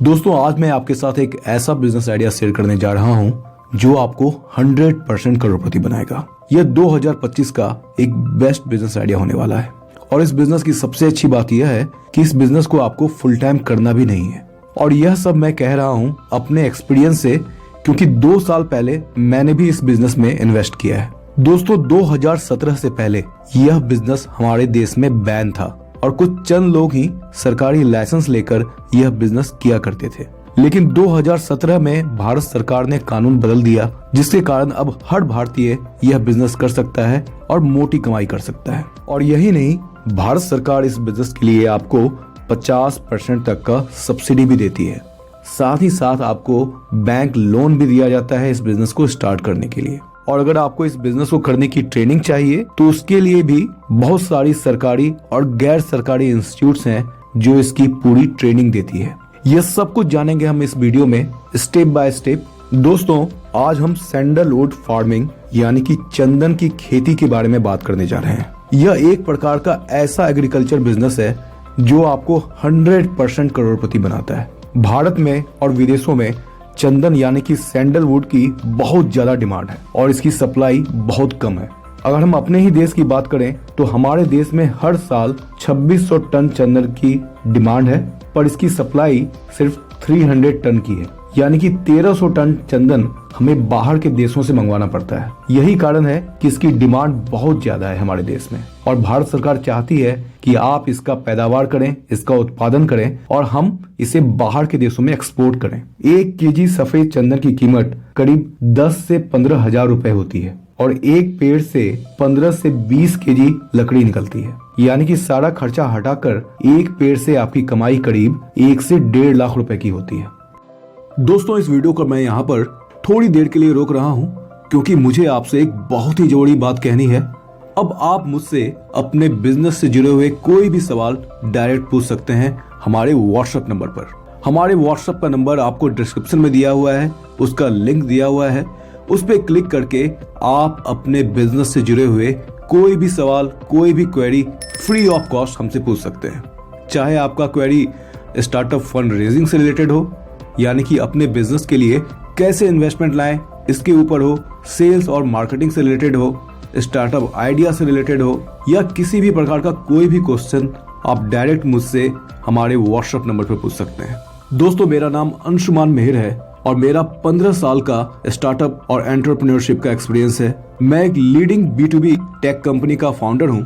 दोस्तों आज मैं आपके साथ एक ऐसा बिजनेस आइडिया शेयर करने जा रहा हूं जो आपको 100% करोड़पति बनाएगा। यह 2025 का एक बेस्ट बिजनेस आइडिया होने वाला है और इस बिजनेस की सबसे अच्छी बात यह है कि इस बिजनेस को आपको फुल टाइम करना भी नहीं है। और यह सब मैं कह रहा हूं अपने एक्सपीरियंस से, क्योंकि 2 साल पहले मैंने भी इस बिजनेस में इन्वेस्ट किया है। दोस्तों 2017 से पहले यह बिजनेस हमारे देश में बैन था और कुछ चंद लोग ही सरकारी लाइसेंस लेकर यह बिजनेस किया करते थे। लेकिन 2017 में भारत सरकार ने कानून बदल दिया, जिसके कारण अब हर भारतीय यह बिजनेस कर सकता है और मोटी कमाई कर सकता है। और यही नहीं, भारत सरकार इस बिजनेस के लिए आपको 50% तक का सब्सिडी भी देती है। साथ ही साथ आपको बैंक लोन भी दिया जाता है इस बिजनेस को स्टार्ट करने के लिए। और अगर आपको इस बिजनेस को करने की ट्रेनिंग चाहिए तो उसके लिए भी बहुत सारी सरकारी और गैर सरकारी इंस्टीट्यूट्स हैं जो इसकी पूरी ट्रेनिंग देती है। यह सब कुछ जानेंगे हम इस वीडियो में स्टेप बाय स्टेप। दोस्तों आज हम सैंडलवुड फार्मिंग यानी कि चंदन की खेती के बारे में बात करने जा रहे हैं। यह एक प्रकार का ऐसा एग्रीकल्चर बिजनेस है जो आपको 100% करोड़पति बनाता है। भारत में और विदेशों में चंदन यानी कि सैंडलवुड की बहुत ज्यादा डिमांड है और इसकी सप्लाई बहुत कम है। अगर हम अपने ही देश की बात करें तो हमारे देश में हर साल 2600 टन चंदन की डिमांड है, पर इसकी सप्लाई सिर्फ 300 टन की है, यानी कि 1300 टन चंदन हमें बाहर के देशों से मंगवाना पड़ता है। यही कारण है कि इसकी डिमांड बहुत ज्यादा है हमारे देश में और भारत सरकार चाहती है कि आप इसका पैदावार करें, इसका उत्पादन करें और हम इसे बाहर के देशों में एक्सपोर्ट करें। 1 केजी सफेद चंदन की कीमत करीब 10 से 15 हजार रुपए होती है और एक पेड़ से 15 से 20 केजी लकड़ी निकलती है, यानी कि सारा खर्चा हटाकर एक पेड़ से आपकी कमाई करीब 1 से 1.5 लाख रुपए की होती है। दोस्तों इस वीडियो को मैं यहाँ पर थोड़ी देर के लिए रोक रहा हूँ क्योंकि मुझे आपसे एक बहुत ही जरूरी बात कहनी है। अब आप मुझसे अपने बिजनेस से जुड़े हुए कोई भी सवाल डायरेक्ट पूछ सकते हैं हमारे व्हाट्सएप नंबर पर। हमारे व्हाट्सएप का नंबर आपको डिस्क्रिप्शन में दिया हुआ है, उसका लिंक दिया हुआ है। उस पर क्लिक करके आप अपने बिजनेस से जुड़े हुए कोई भी सवाल, कोई भी क्वेरी फ्री ऑफ कॉस्ट हमसे पूछ सकते हैं। चाहे आपका क्वेरी स्टार्टअप फंड रेजिंग से रिलेटेड हो, यानी कि अपने बिजनेस के लिए कैसे इन्वेस्टमेंट लाएं इसके ऊपर हो, सेल्स और मार्केटिंग से रिलेटेड हो, स्टार्टअप आइडिया से रिलेटेड हो, या किसी भी प्रकार का कोई भी क्वेश्चन आप डायरेक्ट मुझसे हमारे व्हाट्सएप नंबर पर पूछ सकते हैं। दोस्तों मेरा नाम अंशुमान मेहर है और मेरा 15 साल का स्टार्टअप और एंटरप्रेन्योरशिप का एक्सपीरियंस है। मैं एक लीडिंग B2B टेक कंपनी का फाउंडर हूं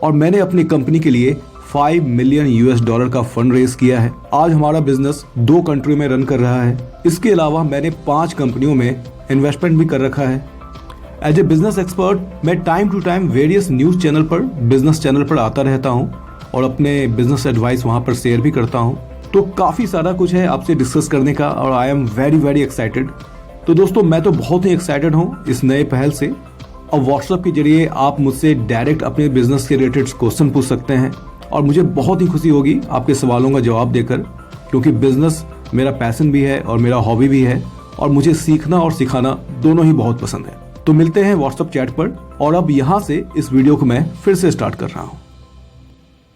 और मैंने अपनी कंपनी के लिए $5 मिलियन का फंड रेज किया है। आज हमारा बिजनेस 2 कंट्री में रन कर रहा है। इसके अलावा मैंने 5 कंपनियों में इन्वेस्टमेंट भी कर रखा है। एज ए बिजनेस एक्सपर्ट मैं time to time various news channel पर, बिजनेस चैनल पर आता रहता हूँ और अपने बिजनेस एडवाइस वहाँ पर शेयर भी करता हूँ। तो काफी सारा कुछ है आपसे डिस्कस करने का और आई एम वेरी एक्साइटेड। तो दोस्तों मैं तो बहुत ही एक्साइटेड हूँ इस नए पहल से। और व्हाट्सएप के जरिए आप मुझसे डायरेक्ट अपने बिजनेस के रिलेटेड क्वेश्चन पूछ सकते हैं और मुझे बहुत ही खुशी होगी आपके सवालों का जवाब देकर, क्योंकि बिजनेस मेरा पैशन भी है और मेरा हॉबी भी है और मुझे सीखना और सिखाना दोनों ही बहुत पसंद है। तो मिलते हैं व्हाट्सएप चैट पर और अब यहाँ से इस वीडियो को मैं फिर से स्टार्ट कर रहा हूँ।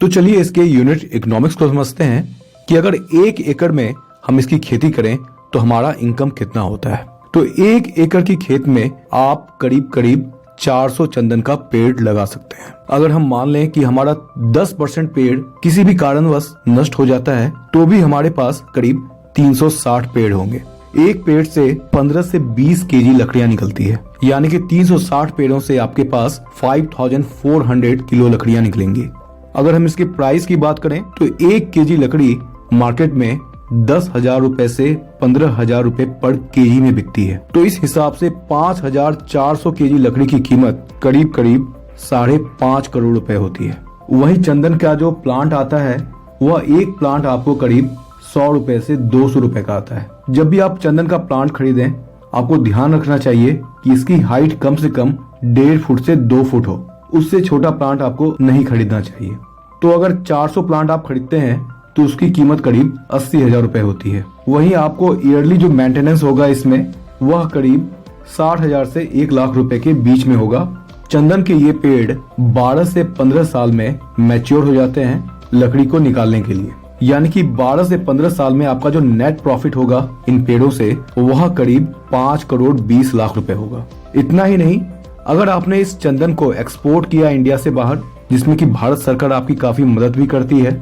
तो चलिए इसके यूनिट इकोनॉमिक्स को समझते हैं कि अगर 1 एकड़ में हम इसकी खेती करें तो हमारा इनकम कितना होता है। तो 1 एकड़ की खेत में आप करीब 400 चंदन का पेड़ लगा सकते हैं। अगर हम मान लें कि हमारा 10% पेड़ किसी भी कारणवश नष्ट हो जाता है तो भी हमारे पास करीब 360 पेड़ होंगे। एक पेड़ से 15 से 20 केजी लकड़ियां निकलती है, यानी कि 360 पेड़ों से आपके पास 5400 किलो लकड़ियां निकलेंगी। अगर हम इसके प्राइस की बात करें तो 1 केजी लकड़ी मार्केट में 10,000 रुपए से 15,000 रुपए पर केजी में बिकती है। तो इस हिसाब से 5,400 केजी लकड़ी की कीमत करीब 5.5 करोड़ रुपए होती है। वही चंदन का जो प्लांट आता है वह एक प्लांट आपको करीब 100 रुपए से 200 रुपए का आता है। जब भी आप चंदन का प्लांट खरीदें आपको ध्यान रखना चाहिए कि इसकी हाइट कम से कम 1.5 फुट से 2 फुट हो। उससे छोटा प्लांट आपको नहीं खरीदना चाहिए। तो अगर 400 प्लांट आप खरीदते हैं तो उसकी कीमत करीब 80,000 रुपए होती है। वहीं आपको ईयरली जो मेंटेनेंस होगा इसमें वह करीब 60,000 से 1 लाख रुपए के बीच में होगा। चंदन के ये पेड़ 12 से 15 साल में मैच्योर हो जाते हैं लकड़ी को निकालने के लिए। यानी कि 12 से 15 साल में आपका जो नेट प्रॉफिट होगा इन पेड़ों से वह करीब 5 करोड़ 20 लाख रुपए होगा। इतना ही नहीं, अगर आपने इस चंदन को एक्सपोर्ट किया इंडिया से बाहर, जिसमें कि भारत सरकार आपकी काफी मदद भी करती है,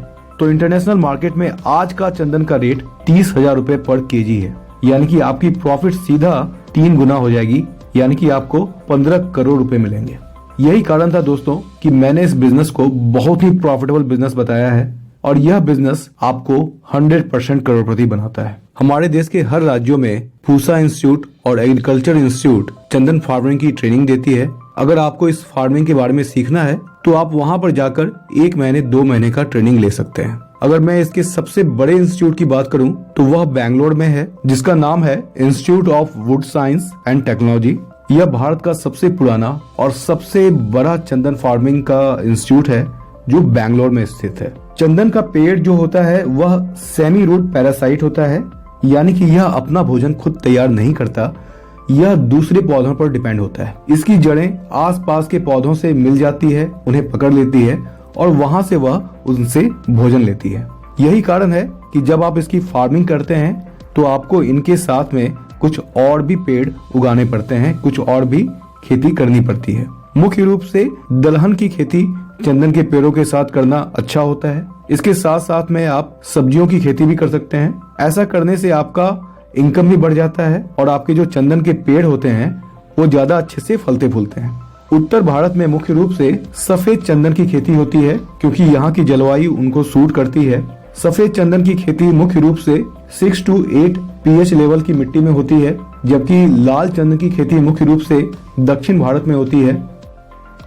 तो इंटरनेशनल मार्केट में आज का चंदन का रेट 30,000 रुपए पर केजी है। यानी कि आपकी प्रॉफिट सीधा 3 गुना हो जाएगी, यानी कि आपको 15 करोड़ रुपए मिलेंगे। यही कारण था दोस्तों कि मैंने इस बिजनेस को बहुत ही प्रॉफिटेबल बिजनेस बताया है और यह बिजनेस आपको 100% करोड़पति बनाता है। हमारे देश के हर राज्यों में पूसा इंस्टीट्यूट और एग्रीकल्चर इंस्टीट्यूट चंदन फार्मिंग की ट्रेनिंग देती है। अगर आपको इस फार्मिंग के बारे में सीखना है तो आप वहां पर जाकर 1 महीने 2 महीने का ट्रेनिंग ले सकते हैं। अगर मैं इसके सबसे बड़े इंस्टीट्यूट की बात करूं तो वह बैंगलोर में है, जिसका नाम है institute of would science and technology. यह भारत का सबसे पुराना और सबसे बड़ा चंदन फार्मिंग का इंस्टीट्यूट है जो बैंगलोर में स्थित है। चंदन का पेड़ जो होता है वह सेमी रूट पैरासाइट होता है, यानी कि यह अपना भोजन खुद तैयार नहीं करता, यह दूसरे पौधों पर डिपेंड होता है। इसकी जड़ें आसपास के पौधों से मिल जाती है, उन्हें पकड़ लेती है और वहां से वह उनसे भोजन लेती है। यही कारण है कि जब आप इसकी फार्मिंग करते हैं तो आपको इनके साथ में कुछ और भी पेड़ उगाने पड़ते हैं, कुछ और भी खेती करनी पड़ती है। मुख्य रूप से दलहन की खेती चंदन के पेड़ों के साथ करना अच्छा होता है। इसके साथ साथ में आप सब्जियों की खेती भी कर सकते हैं। ऐसा करने से आपका इनकम भी बढ़ जाता है और आपके जो चंदन के पेड़ होते हैं वो ज्यादा अच्छे से फलते फूलते हैं। उत्तर भारत में मुख्य रूप से सफेद चंदन की खेती होती है क्योंकि यहाँ की जलवायु उनको सूट करती है। सफेद चंदन की खेती मुख्य रूप से 6 to 8 pH लेवल की मिट्टी में होती है, जबकि लाल चंदन की खेती मुख्य रूप से दक्षिण भारत में होती है।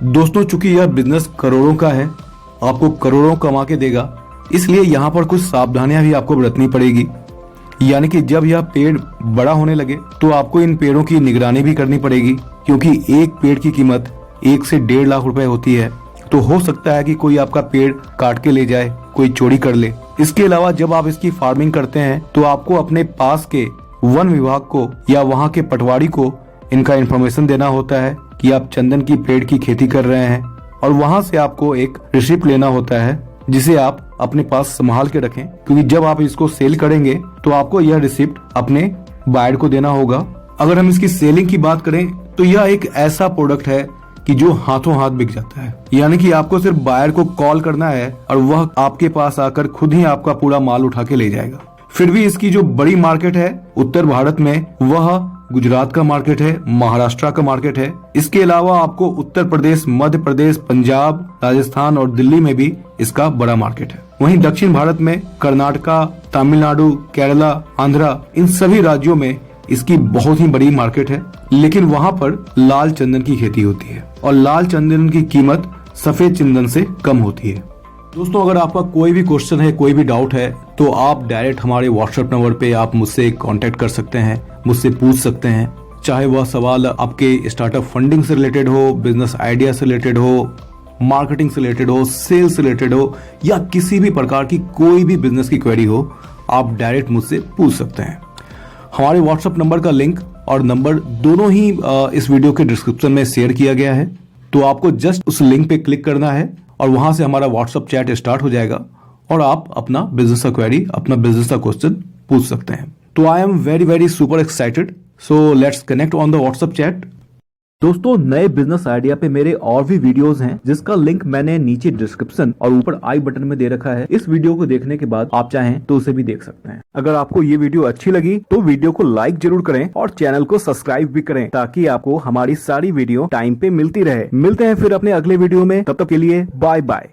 दोस्तों, चूंकि यह बिजनेस करोड़ों का है, आपको करोड़ों कमा के देगा, इसलिए यहाँ पर कुछ सावधानियां भी आपको बरतनी पड़ेगी। यानी कि जब यह पेड़ बड़ा होने लगे तो आपको इन पेड़ों की निगरानी भी करनी पड़ेगी, क्योंकि एक पेड़ की कीमत 1 से 1.5 लाख रुपए होती है। तो हो सकता है कि कोई आपका पेड़ काट के ले जाए, कोई चोरी कर ले। इसके अलावा जब आप इसकी फार्मिंग करते हैं तो आपको अपने पास के वन विभाग को या वहाँ के पटवारी को इनका इन्फॉर्मेशन देना होता है कि आप चंदन की पेड़ की खेती कर रहे हैं, और वहाँ से आपको एक रिसिप्ट लेना होता है जिसे आप अपने पास संभाल के रखें, क्योंकि जब आप इसको सेल करेंगे तो आपको यह रिसिप्ट अपने बायर को देना होगा। अगर हम इसकी सेलिंग की बात करें तो यह एक ऐसा प्रोडक्ट है कि जो हाथों हाथ बिक जाता है। यानी कि आपको सिर्फ बायर को कॉल करना है और वह आपके पास आकर खुद ही आपका पूरा माल उठा के ले जाएगा। फिर भी इसकी जो बड़ी मार्केट है उत्तर भारत में, वह गुजरात का मार्केट है, महाराष्ट्र का मार्केट है। इसके अलावा आपको उत्तर प्रदेश, मध्य प्रदेश, पंजाब, राजस्थान और दिल्ली में भी इसका बड़ा मार्केट है। वहीं दक्षिण भारत में कर्नाटका, तमिलनाडु, केरला, आंध्रा, इन सभी राज्यों में इसकी बहुत ही बड़ी मार्केट है। लेकिन वहाँ पर लाल चंदन की खेती होती है और लाल चंदन की कीमत सफेद चंदन से कम होती है। दोस्तों, अगर आपका कोई भी क्वेश्चन है, कोई भी डाउट है, तो आप डायरेक्ट हमारे व्हाट्सएप नंबर पे आप मुझसे कांटेक्ट कर सकते हैं, मुझसे पूछ सकते हैं। चाहे वह सवाल आपके स्टार्टअप फंडिंग से रिलेटेड हो, बिजनेस आइडिया से रिलेटेड हो, मार्केटिंग से रिलेटेड हो, सेल्स से रिलेटेड हो, या किसी भी प्रकार की कोई भी बिजनेस की क्वेरी हो, आप डायरेक्ट मुझसे पूछ सकते हैं। हमारे व्हाट्सएप नंबर का लिंक और नंबर दोनों ही इस वीडियो के डिस्क्रिप्शन में शेयर किया गया है। तो आपको जस्ट उस लिंक पे क्लिक करना है और वहां से हमारा व्हाट्सएप चैट स्टार्ट हो जाएगा और आप अपना बिजनेस का क्वेरी, अपना बिजनेस का क्वेश्चन पूछ सकते हैं। तो I am very super excited, so let's connect on the WhatsApp chat. दोस्तों, नए बिजनेस आइडिया पे मेरे और भी वीडियोस हैं जिसका लिंक मैंने नीचे डिस्क्रिप्शन और ऊपर आई बटन में दे रखा है। इस वीडियो को देखने के बाद आप चाहें तो उसे भी देख सकते हैं। अगर आपको ये वीडियो अच्छी लगी तो वीडियो को लाइक जरूर करें और चैनल को सब्सक्राइब भी करें, ताकि आपको हमारी सारी वीडियो टाइम पे मिलती रहे। मिलते हैं फिर अपने अगले वीडियो में, तब तक के लिए बाय बाय।